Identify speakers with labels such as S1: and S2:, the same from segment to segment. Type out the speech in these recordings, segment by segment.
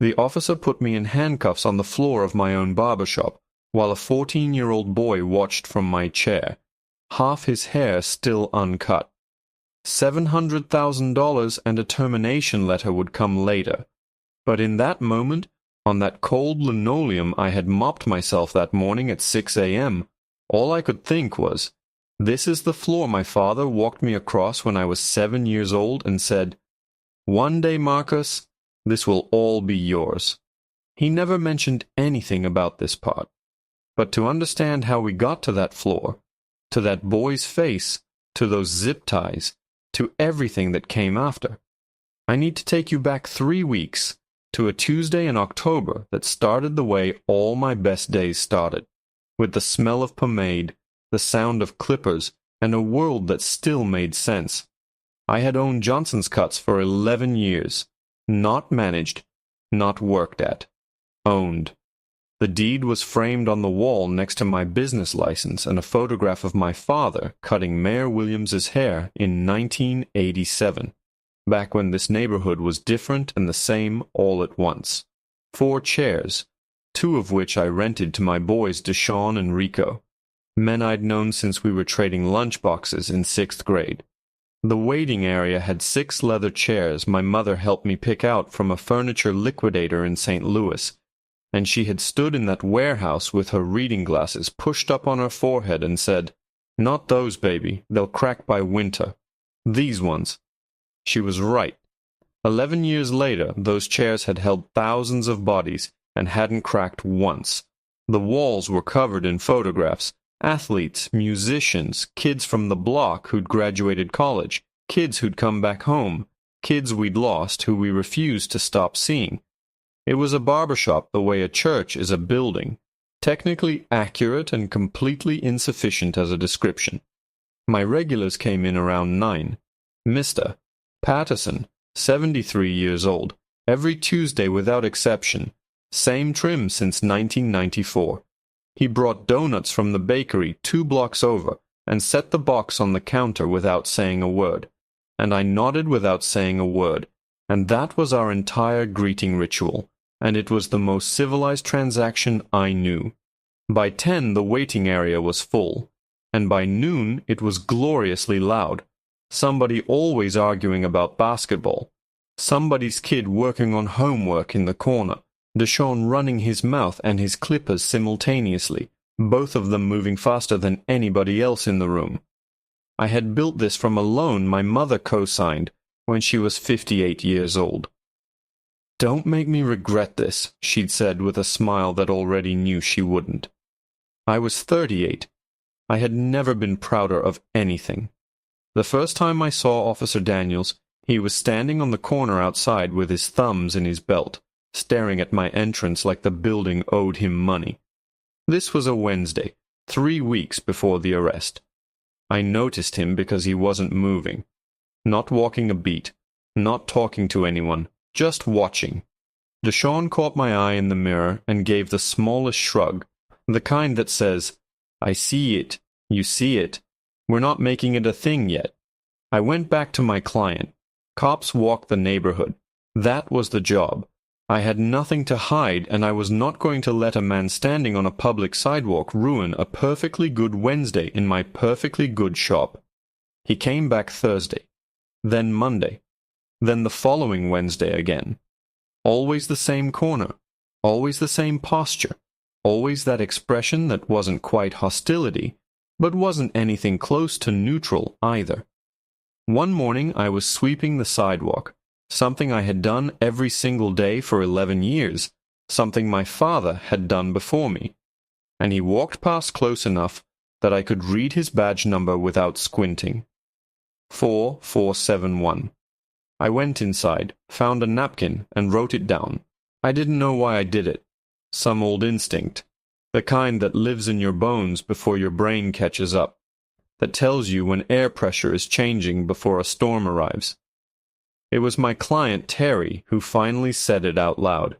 S1: The officer put me in handcuffs on the floor of my own barbershop, while a 14-year-old boy watched from my chair, half his hair still uncut. $700,000 and a termination letter would come later. But in that moment, on that cold linoleum I had mopped myself that morning at 6 a.m., all I could think was, this is the floor my father walked me across when I was 7 years old and said, "One day, Marcus, this will all be yours." He never mentioned anything about this part. But to understand how we got to that floor, to that boy's face, to those zip ties, to everything that came after, I need to take you back 3 weeks, to a Tuesday in October that started the way all my best days started, with the smell of pomade, the sound of clippers, and a world that still made sense. I had owned Johnson's Cuts for 11 years, not managed, not worked at, owned. The deed was framed on the wall next to my business license and a photograph of my father cutting Mayor Williams's hair in 1987, back when this neighborhood was different and the same all at once. 4 chairs, 2 of which I rented to my boys Deshaun and Rico, men I'd known since we were trading lunchboxes in 6th grade. The waiting area had 6 leather chairs my mother helped me pick out from a furniture liquidator in St. Louis, and she had stood in that warehouse with her reading glasses pushed up on her forehead and said, "Not those, baby, they'll crack by winter. These ones." She was right. 11 years later, those chairs had held thousands of bodies and hadn't cracked once. The walls were covered in photographs, athletes, musicians, kids from the block who'd graduated college, kids who'd come back home, kids we'd lost who we refused to stop seeing. It was a barbershop the way a church is a building, technically accurate and completely insufficient as a description. My regulars came in around 9. Mr. Patterson, 73 years old, every Tuesday without exception, same trim since 1994. He brought donuts from the bakery 2 blocks over and set the box on the counter without saying a word, and I nodded without saying a word, and that was our entire greeting ritual, and it was the most civilized transaction I knew. By 10 the waiting area was full, and by noon it was gloriously loud. Somebody always arguing about basketball, somebody's kid working on homework in the corner, Deshaun running his mouth and his clippers simultaneously, both of them moving faster than anybody else in the room. I had built this from a loan my mother co-signed when she was 58 years old. "Don't make me regret this," she'd said with a smile that already knew she wouldn't. I was 38. I had never been prouder of anything. The first time I saw Officer Daniels, he was standing on the corner outside with his thumbs in his belt, staring at my entrance like the building owed him money. This was a Wednesday, 3 weeks before the arrest. I noticed him because he wasn't moving, not walking a beat, not talking to anyone, just watching. Deshaun caught my eye in the mirror and gave the smallest shrug, the kind that says, "I see it, you see it. We're not making it a thing yet." I went back to my client. Cops walked the neighborhood. That was the job. I had nothing to hide, and I was not going to let a man standing on a public sidewalk ruin a perfectly good Wednesday in my perfectly good shop. He came back Thursday, then Monday, then the following Wednesday again. Always the same corner, always the same posture, always that expression that wasn't quite hostility, but wasn't anything close to neutral either. One morning I was sweeping the sidewalk, something I had done every single day for 11 years, something my father had done before me, and he walked past close enough that I could read his badge number without squinting. 4471. I went inside, found a napkin, and wrote it down. I didn't know why I did it. Some old instinct. The kind that lives in your bones before your brain catches up. That tells you when air pressure is changing before a storm arrives. It was my client Terry who finally said it out loud.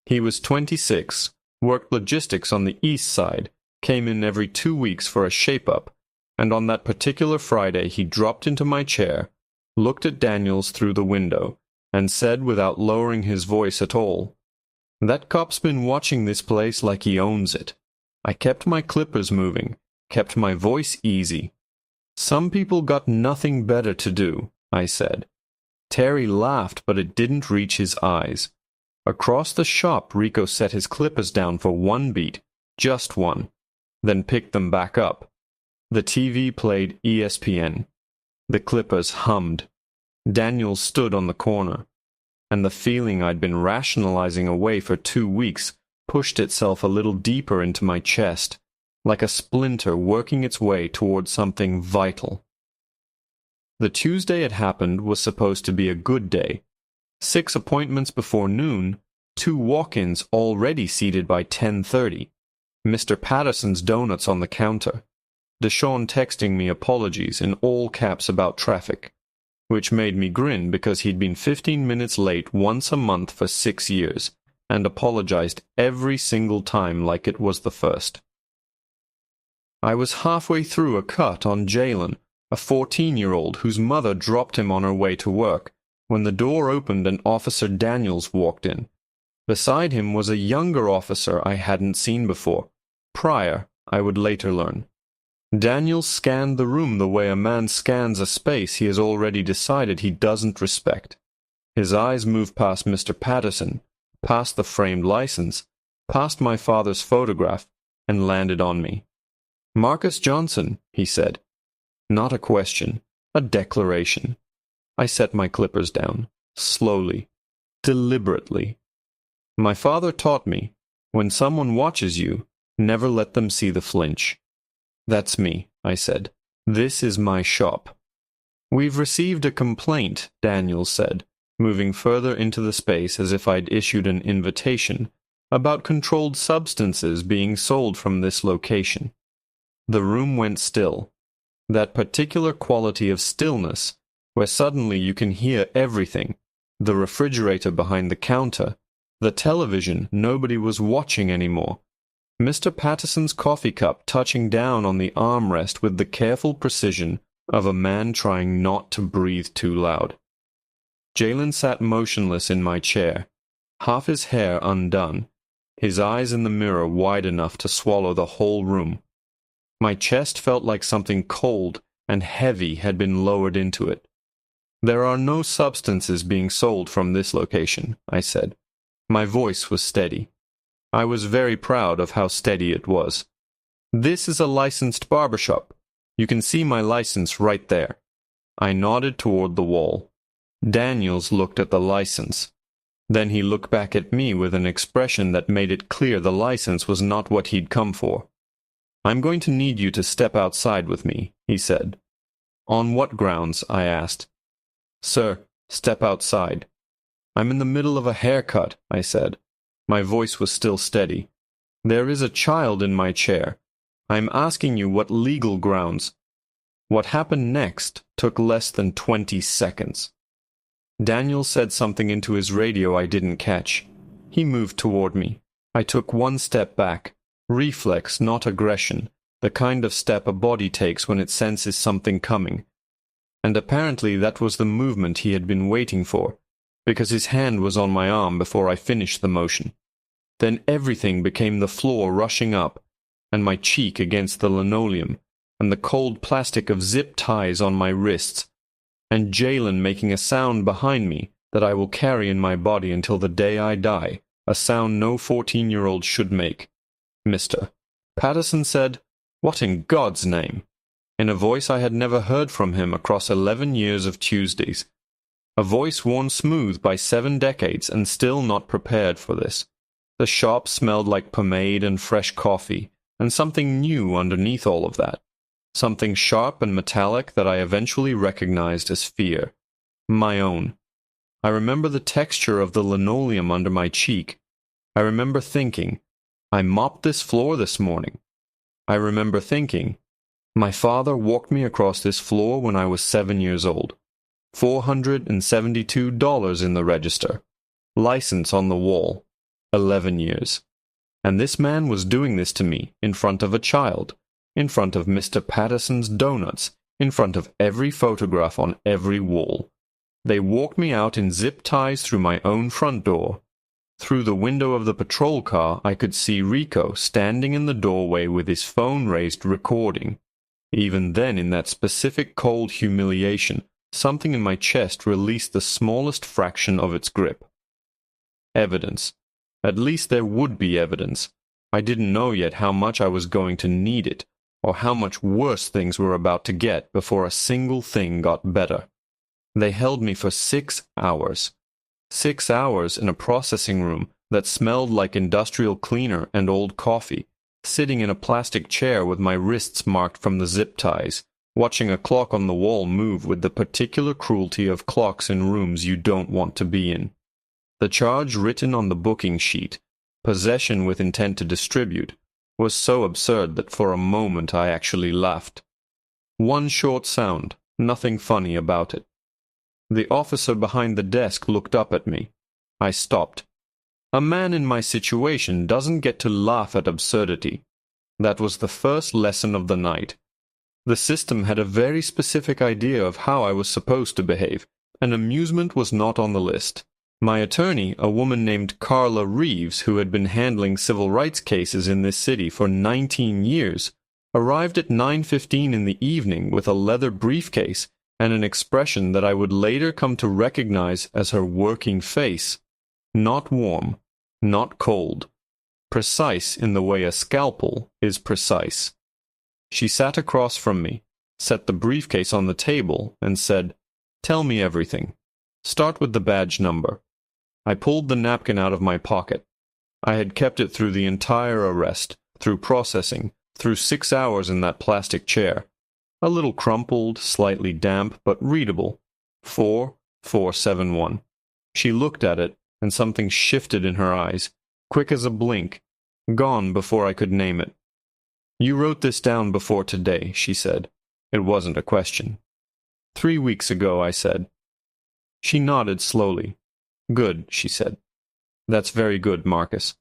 S1: He was 26, worked logistics on the east side, came in every 2 weeks for a shape-up, and on that particular Friday he dropped into my chair, looked at Daniels through the window, and said without lowering his voice at all, That cop's been watching this place like he owns it. I kept my clippers moving, kept my voice easy. Some people got nothing better to do, I said. Terry laughed, but it didn't reach his eyes. Across the shop, Rico set his clippers down for one beat, just one, then picked them back up. The TV played ESPN. The clippers hummed. Daniel stood on the corner, and the feeling I'd been rationalizing away for 2 weeks pushed itself a little deeper into my chest, like a splinter working its way toward something vital. The Tuesday it happened was supposed to be a good day. 6 appointments before noon, 2 walk-ins already seated by 10:30, Mr. Patterson's donuts on the counter, Deshawn texting me apologies in all caps about traffic, which made me grin because he'd been 15 minutes late once a month for 6 years, and apologized every single time like it was the first. I was halfway through a cut on Jalen, a 14-year-old whose mother dropped him on her way to work, when the door opened and Officer Daniels walked in. Beside him was a younger officer I hadn't seen before. Pryor, I would later learn. Daniels scanned the room the way a man scans a space he has already decided he doesn't respect. His eyes moved past Mr. Patterson, past the framed license, past my father's photograph, and landed on me. "Marcus Johnson," he said. Not a question, a declaration. I set my clippers down, slowly, deliberately. My father taught me, when someone watches you, never let them see the flinch. "That's me," I said. "This is my shop." "We've received a complaint," Daniels said, moving further into the space as if I'd issued an invitation, "about controlled substances being sold from this location." The room went still. That particular quality of stillness, where suddenly you can hear everything, the refrigerator behind the counter, the television nobody was watching anymore, Mr. Patterson's coffee cup touching down on the armrest with the careful precision of a man trying not to breathe too loud. Jalen sat motionless in my chair, half his hair undone, his eyes in the mirror wide enough to swallow the whole room. My chest felt like something cold and heavy had been lowered into it. "There are no substances being sold from this location," I said. My voice was steady. I was very proud of how steady it was. "This is a licensed barbershop. You can see my license right there." I nodded toward the wall. Daniels looked at the license. Then he looked back at me with an expression that made it clear the license was not what he'd come for. "I'm going to need you to step outside with me," he said. "On what grounds?" I asked. "Sir, step outside." "I'm in the middle of a haircut," I said. My voice was still steady. "There is a child in my chair. I'm asking you what legal grounds." What happened next took less than 20 seconds. Daniel said something into his radio I didn't catch. He moved toward me. I took one step back. Reflex, not aggression, the kind of step a body takes when it senses something coming. And apparently that was the movement he had been waiting for, because his hand was on my arm before I finished the motion. Then everything became the floor rushing up, and my cheek against the linoleum, and the cold plastic of zip ties on my wrists, and Jalen making a sound behind me that I will carry in my body until the day I die, a sound no 14-year-old should make. "Mr. Patterson said, 'What in God's name?' in a voice I had never heard from him across 11 years of Tuesdays. A voice worn smooth by 7 decades and still not prepared for this. The shop smelled like pomade and fresh coffee, and something new underneath all of that. Something sharp and metallic that I eventually recognized as fear. My own. I remember the texture of the linoleum under my cheek. I remember thinking, I mopped this floor this morning. I remember thinking, my father walked me across this floor when I was 7 years old. $472 in the register. License on the wall. 11 years. And this man was doing this to me in front of a child, in front of Mr. Patterson's donuts, in front of every photograph on every wall. They walked me out in zip ties through my own front door, Through the window of the patrol car, I could see Rico standing in the doorway with his phone raised recording. Even then, in that specific cold humiliation, something in my chest released the smallest fraction of its grip. Evidence. At least there would be evidence. I didn't know yet how much I was going to need it, or how much worse things were about to get before a single thing got better. They held me for 6 hours. 6 hours in a processing room that smelled like industrial cleaner and old coffee, sitting in a plastic chair with my wrists marked from the zip ties, watching a clock on the wall move with the particular cruelty of clocks in rooms you don't want to be in. The charge written on the booking sheet, possession with intent to distribute, was so absurd that for a moment I actually laughed. One short sound, nothing funny about it. The officer behind the desk looked up at me. I stopped. A man in my situation doesn't get to laugh at absurdity. That was the first lesson of the night. The system had a very specific idea of how I was supposed to behave, and amusement was not on the list. My attorney, a woman named Carla Reeves, who had been handling civil rights cases in this city for 19 years, arrived at 9:15 in the evening with a leather briefcase and an expression that I would later come to recognize as her working face. Not warm, not cold. Precise in the way a scalpel is precise. She sat across from me, set the briefcase on the table, and said, "Tell me everything. Start with the badge number." I pulled the napkin out of my pocket. I had kept it through the entire arrest, through processing, through 6 hours in that plastic chair. A little crumpled, slightly damp, but readable. 4471. She looked at it, and something shifted in her eyes, quick as a blink, gone before I could name it. "You wrote this down before today," she said. It wasn't a question. 3 weeks ago, I said. She nodded slowly. "Good," she said. "That's very good, Marcus."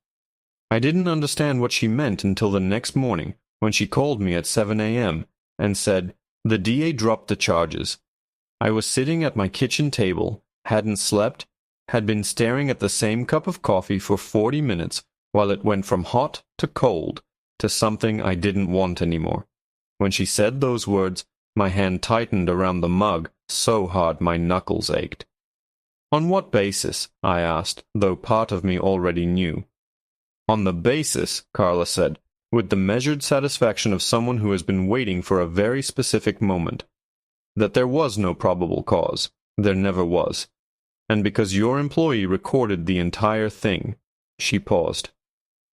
S1: I didn't understand what she meant until the next morning, when she called me at 7 a.m. and said, "The DA dropped the charges." I was sitting at my kitchen table, hadn't slept, had been staring at the same cup of coffee for 40 minutes while it went from hot to cold to something I didn't want anymore. When she said those words, my hand tightened around the mug so hard my knuckles ached. "On what basis?" I asked, though part of me already knew. "On the basis," Carla said, with the measured satisfaction of someone who has been waiting for a very specific moment, "that there was no probable cause. There never was. And because your employee recorded the entire thing." She paused.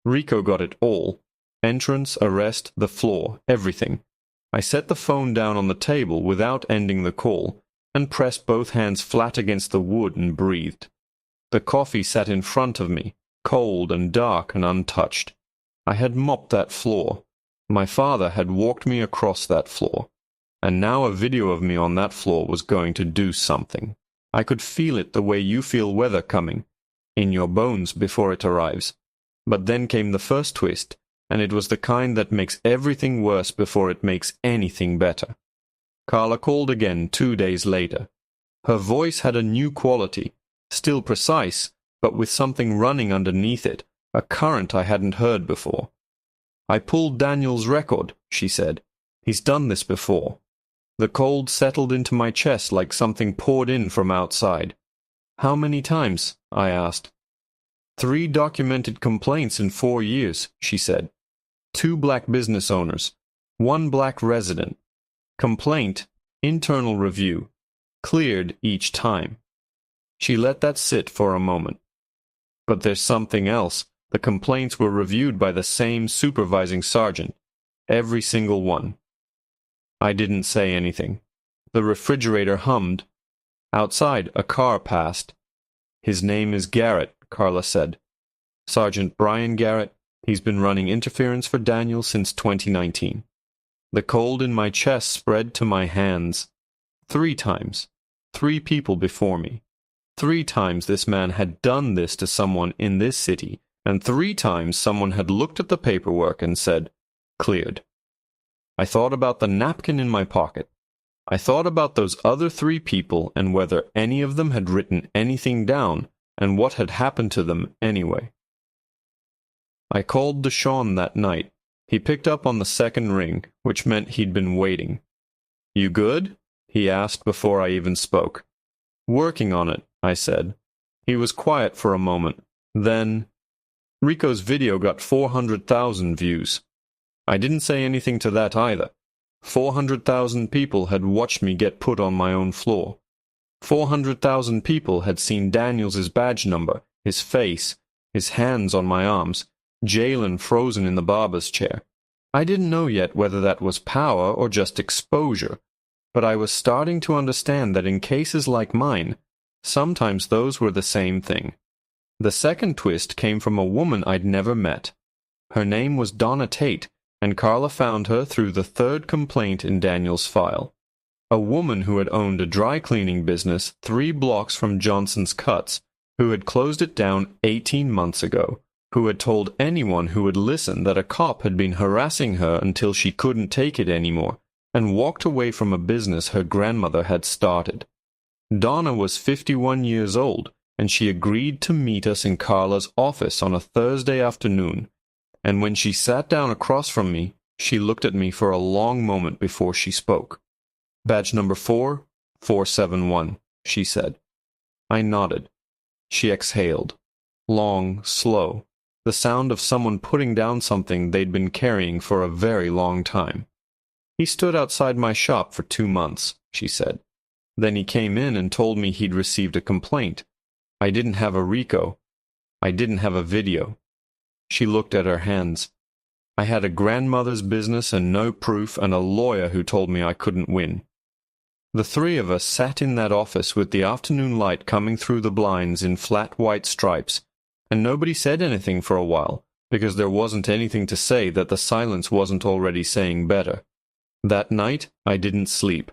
S1: "Rico got it all. Entrance, arrest, the floor, everything." I set the phone down on the table without ending the call, and pressed both hands flat against the wood and breathed. The coffee sat in front of me, cold and dark and untouched. I had mopped that floor. My father had walked me across that floor. And now a video of me on that floor was going to do something. I could feel it the way you feel weather coming, in your bones before it arrives. But then came the first twist, and it was the kind that makes everything worse before it makes anything better. Carla called again 2 days later. Her voice had a new quality, still precise, but with something running underneath it, a current I hadn't heard before. "I pulled Daniel's record," she said. "He's done this before." The cold settled into my chest like something poured in from outside. "How many times?" I asked. 3 documented complaints in 4 years, she said. 2 black business owners, 1 black resident. Complaint, internal review, cleared each time. She let that sit for a moment. "But there's something else. The complaints were reviewed by the same supervising sergeant. Every single one." I didn't say anything. The refrigerator hummed. Outside, a car passed. "His name is Garrett," Carla said. "Sergeant Brian Garrett. He's been running interference for Daniel since 2019. The cold in my chest spread to my hands. 3 times. 3 people before me. 3 times this man had done this to someone in this city, and 3 times someone had looked at the paperwork and said, "Cleared." I thought about the napkin in my pocket. I thought about those other 3 people and whether any of them had written anything down, and what had happened to them anyway. I called Deshawn that night. He picked up on the second ring, which meant he'd been waiting. "You good?" he asked before I even spoke. "Working on it," I said. He was quiet for a moment. Then, "Rico's video got 400,000 views." I didn't say anything to that either. 400,000 people had watched me get put on my own floor. 400,000 people had seen Daniels's badge number, his face, his hands on my arms, Jalen frozen in the barber's chair. I didn't know yet whether that was power or just exposure, but I was starting to understand that in cases like mine, sometimes those were the same thing. The second twist came from a woman I'd never met. Her name was Donna Tate, and Carla found her through the third complaint in Daniel's file. A woman who had owned a dry cleaning business 3 blocks from Johnson's Cuts, who had closed it down 18 months ago, who had told anyone who would listen that a cop had been harassing her until she couldn't take it anymore, and walked away from a business her grandmother had started. Donna was 51 years old, and she agreed to meet us in Carla's office on a Thursday afternoon. And when she sat down across from me, she looked at me for a long moment before she spoke. "Badge number 4471, she said. I nodded. She exhaled. Long, slow, the sound of someone putting down something they'd been carrying for a very long time. "He stood outside my shop for 2 months, she said. Then he came in and told me he'd received a complaint. I didn't have a RICO. I didn't have a video." She looked at her hands. "I had a grandmother's business and no proof, and a lawyer who told me I couldn't win." The 3 of us sat in that office with the afternoon light coming through the blinds in flat white stripes, and nobody said anything for a while, because there wasn't anything to say that the silence wasn't already saying better. That night, I didn't sleep.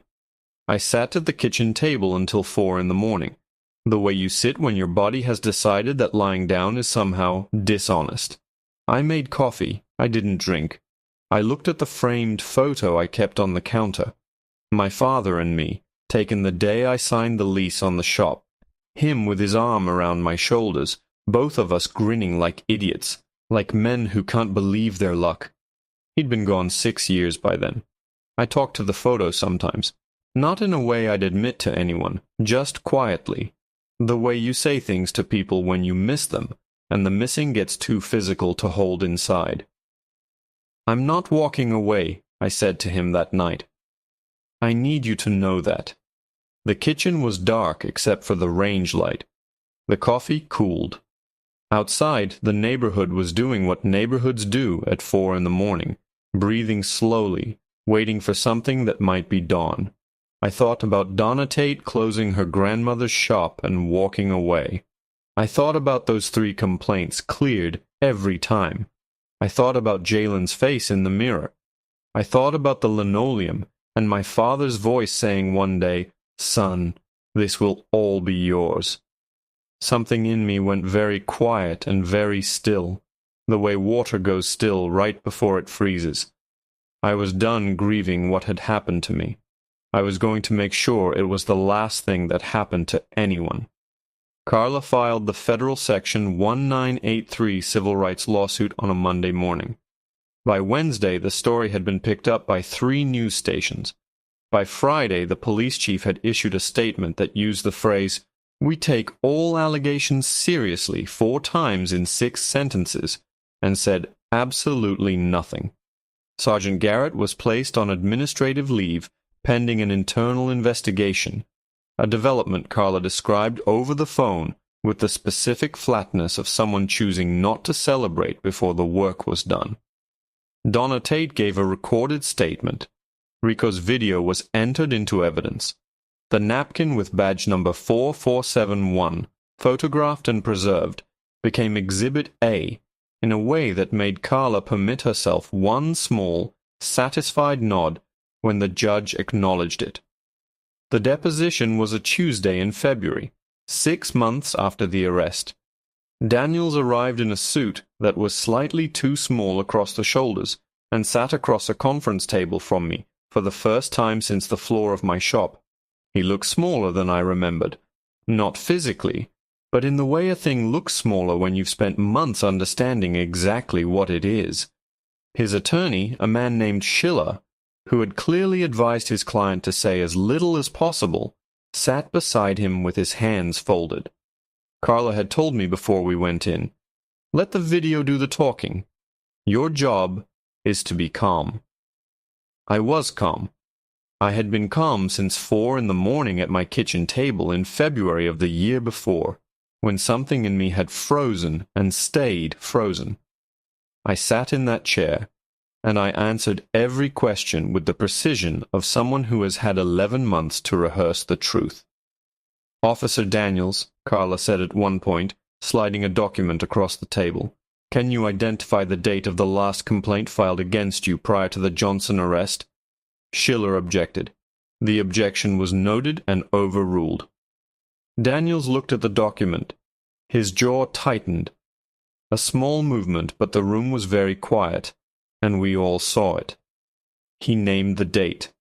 S1: I sat at the kitchen table until 4 in the morning, the way you sit when your body has decided that lying down is somehow dishonest. I made coffee. I didn't drink. I looked at the framed photo I kept on the counter. My father and me, taken the day I signed the lease on the shop. Him with his arm around my shoulders, both of us grinning like idiots, like men who can't believe their luck. He'd been gone 6 years by then. I talked to the photo sometimes, not in a way I'd admit to anyone, just quietly, the way you say things to people when you miss them, and the missing gets too physical to hold inside. "I'm not walking away," I said to him that night. "I need you to know that." The kitchen was dark except for the range light. The coffee cooled. Outside, the neighborhood was doing what neighborhoods do at 4 in the morning, breathing slowly, waiting for something that might be dawn. I thought about Donna Tate closing her grandmother's shop and walking away. I thought about those 3 complaints cleared every time. I thought about Jalen's face in the mirror. I thought about the linoleum and my father's voice saying one day, "Son, this will all be yours." Something in me went very quiet and very still, the way water goes still right before it freezes. I was done grieving what had happened to me. I was going to make sure it was the last thing that happened to anyone. Carla filed the federal Section 1983 civil rights lawsuit on a Monday morning. By Wednesday, the story had been picked up by 3 news stations. By Friday, the police chief had issued a statement that used the phrase, "We take all allegations seriously" 4 times in 6 sentences, and said absolutely nothing. Sergeant Garrett was placed on administrative leave pending an internal investigation, a development Carla described over the phone with the specific flatness of someone choosing not to celebrate before the work was done. Donna Tate gave a recorded statement. Rico's video was entered into evidence. The napkin with badge number 4471, photographed and preserved, became Exhibit A in a way that made Carla permit herself one small, satisfied nod when the judge acknowledged it. The deposition was a Tuesday in February, 6 months after the arrest. Daniels arrived in a suit that was slightly too small across the shoulders and sat across a conference table from me for the first time since the floor of my shop. He looked smaller than I remembered. Not physically, but in the way a thing looks smaller when you've spent months understanding exactly what it is. His attorney, a man named Schiller, who had clearly advised his client to say as little as possible, sat beside him with his hands folded. Carla had told me before we went in, "Let the video do the talking. Your job is to be calm." I was calm. I had been calm since 4 in the morning at my kitchen table in February of the year before, when something in me had frozen and stayed frozen. I sat in that chair, and I answered every question with the precision of someone who has had 11 months to rehearse the truth. "Officer Daniels," Carla said at one point, sliding a document across the table, "can you identify the date of the last complaint filed against you prior to the Johnson arrest?" Schiller objected. The objection was noted and overruled. Daniels looked at the document. His jaw tightened. A small movement, but the room was very quiet, and we all saw it. He named the date.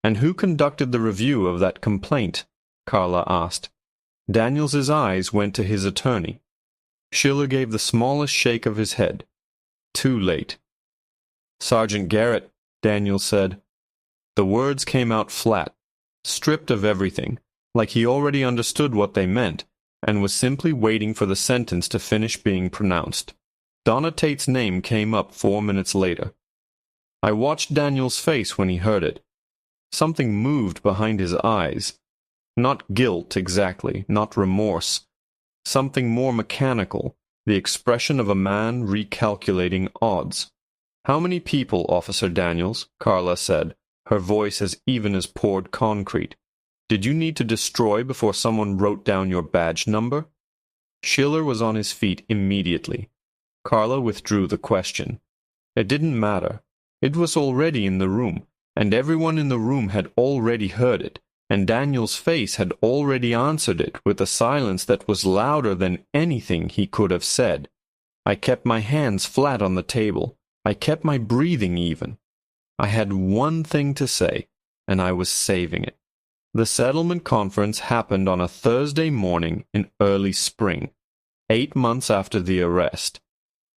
S1: "And who conducted the review of that complaint?" Carla asked. Daniels's eyes went to his attorney. Schiller gave the smallest shake of his head. "Too late." "Sergeant Garrett," Daniels said. The words came out flat, stripped of everything, like he already understood what they meant, and was simply waiting for the sentence to finish being pronounced. Donna Tate's name came up 4 minutes later. I watched Daniel's face when he heard it. Something moved behind his eyes. Not guilt exactly, not remorse. Something more mechanical, the expression of a man recalculating odds. "How many people, Officer Daniels?" Carla said, her voice as even as poured concrete. "Did you need to destroy before someone wrote down your badge number?" Schiller was on his feet immediately. Carla withdrew the question. It didn't matter. It was already in the room, and everyone in the room had already heard it, and Daniel's face had already answered it with a silence that was louder than anything he could have said. I kept my hands flat on the table. I kept my breathing even. I had one thing to say, and I was saving it. The settlement conference happened on a Thursday morning in early spring, 8 months after the arrest.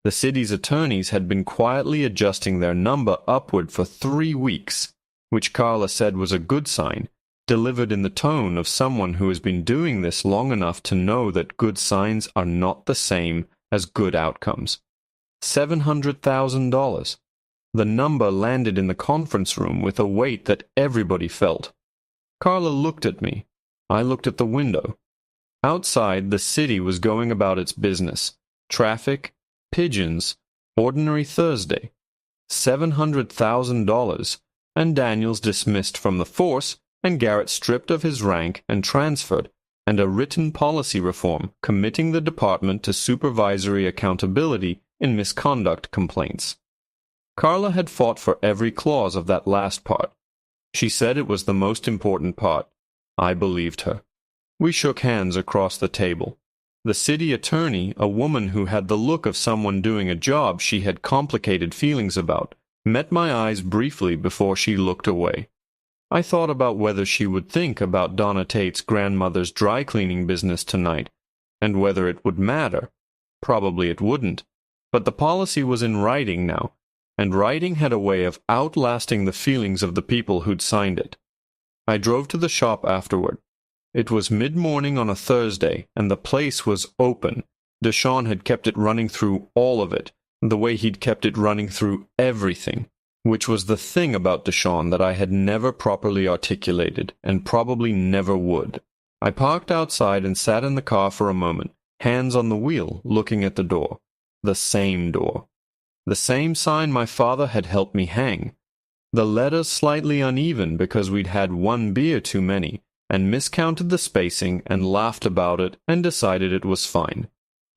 S1: The city's attorneys had been quietly adjusting their number upward for 3 weeks, which Carla said was a good sign, delivered in the tone of someone who has been doing this long enough to know that good signs are not the same as good outcomes. $700,000. The number landed in the conference room with a weight that everybody felt. Carla looked at me. I looked at the window. Outside, the city was going about its business. Traffic, pigeons, ordinary Thursday. $700,000, and Daniels dismissed from the force, and Garrett stripped of his rank and transferred, and a written policy reform committing the department to supervisory accountability in misconduct complaints. Carla had fought for every clause of that last part. She said it was the most important part. I believed her. We shook hands across the table. The city attorney, a woman who had the look of someone doing a job she had complicated feelings about, met my eyes briefly before she looked away. I thought about whether she would think about Donna Tate's grandmother's dry cleaning business tonight, and whether it would matter. Probably it wouldn't. But the policy was in writing now, and writing had a way of outlasting the feelings of the people who'd signed it. I drove to the shop afterward. It was mid-morning on a Thursday, and the place was open. Deshawn had kept it running through all of it, the way he'd kept it running through everything, which was the thing about Deshawn that I had never properly articulated, and probably never would. I parked outside and sat in the car for a moment, hands on the wheel, looking at the door. The same door. The same sign my father had helped me hang. The letters slightly uneven because we'd had 1 beer too many, and miscounted the spacing and laughed about it and decided it was fine.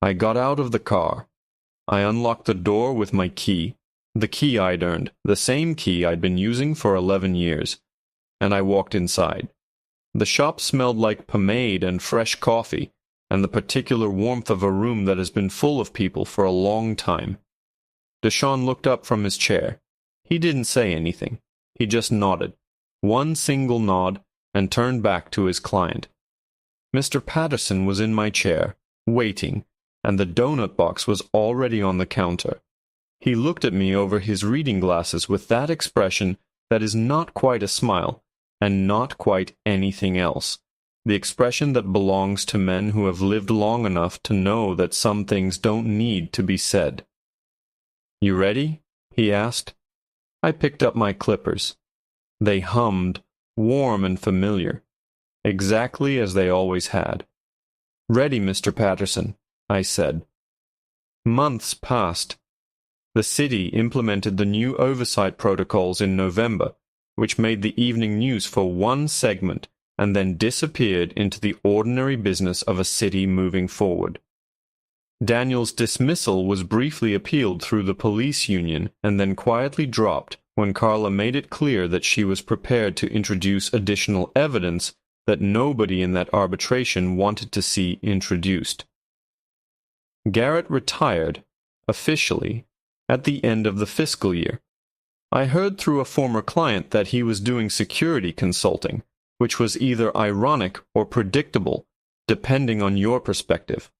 S1: I got out of the car. I unlocked the door with my key, the key I'd earned, the same key I'd been using for 11 years, and I walked inside. The shop smelled like pomade and fresh coffee, and the particular warmth of a room that has been full of people for a long time. Deshawn looked up from his chair. He didn't say anything. He just nodded, one single nod, and turned back to his client. Mr. Patterson was in my chair, waiting, and the donut box was already on the counter. He looked at me over his reading glasses with that expression that is not quite a smile, and not quite anything else. The expression that belongs to men who have lived long enough to know that some things don't need to be said. "You ready?" he asked. I picked up my clippers. They hummed, warm and familiar, exactly as they always had. "Ready, Mr. Patterson," I said. Months passed. The city implemented the new oversight protocols in November, which made the evening news for one segment and then disappeared into the ordinary business of a city moving forward. Daniel's dismissal was briefly appealed through the police union and then quietly dropped when Carla made it clear that she was prepared to introduce additional evidence that nobody in that arbitration wanted to see introduced. Garrett retired, officially, at the end of the fiscal year. I heard through a former client that he was doing security consulting, which was either ironic or predictable, depending on your perspective.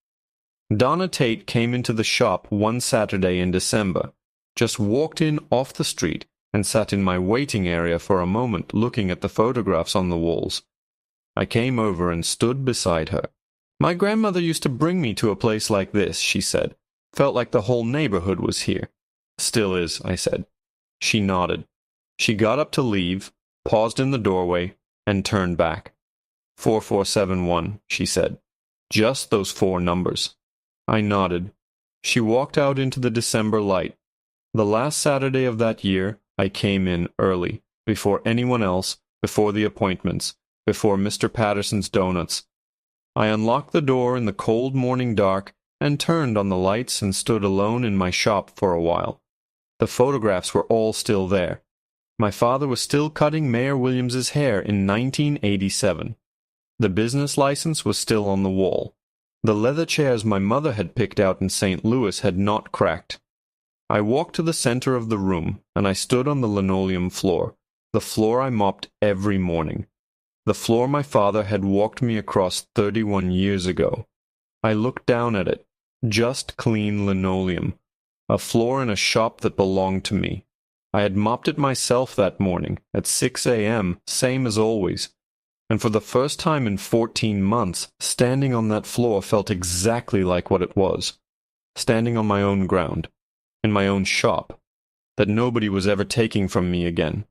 S1: Donna Tate came into the shop one Saturday in December, just walked in off the street, and sat in my waiting area for a moment looking at the photographs on the walls. I came over and stood beside her. "My grandmother used to bring me to a place like this," she said. "Felt like the whole neighborhood was here." "Still is," I said. She nodded. She got up to leave, paused in the doorway, and turned back. 4471, she said. "Just those 4 numbers." I nodded. She walked out into the December light. The last Saturday of that year, I came in early, before anyone else, before the appointments, before Mr. Patterson's donuts. I unlocked the door in the cold morning dark and turned on the lights and stood alone in my shop for a while. The photographs were all still there. My father was still cutting Mayor Williams's hair in 1987. The business license was still on the wall. The leather chairs my mother had picked out in St. Louis had not cracked. I walked to the center of the room, and I stood on the linoleum floor, the floor I mopped every morning, the floor my father had walked me across 31 years ago. I looked down at it, just clean linoleum, a floor in a shop that belonged to me. I had mopped it myself that morning, at 6 a.m., same as always. And for the first time in 14 months, standing on that floor felt exactly like what it was. Standing on my own ground, in my own shop, that nobody was ever taking from me again.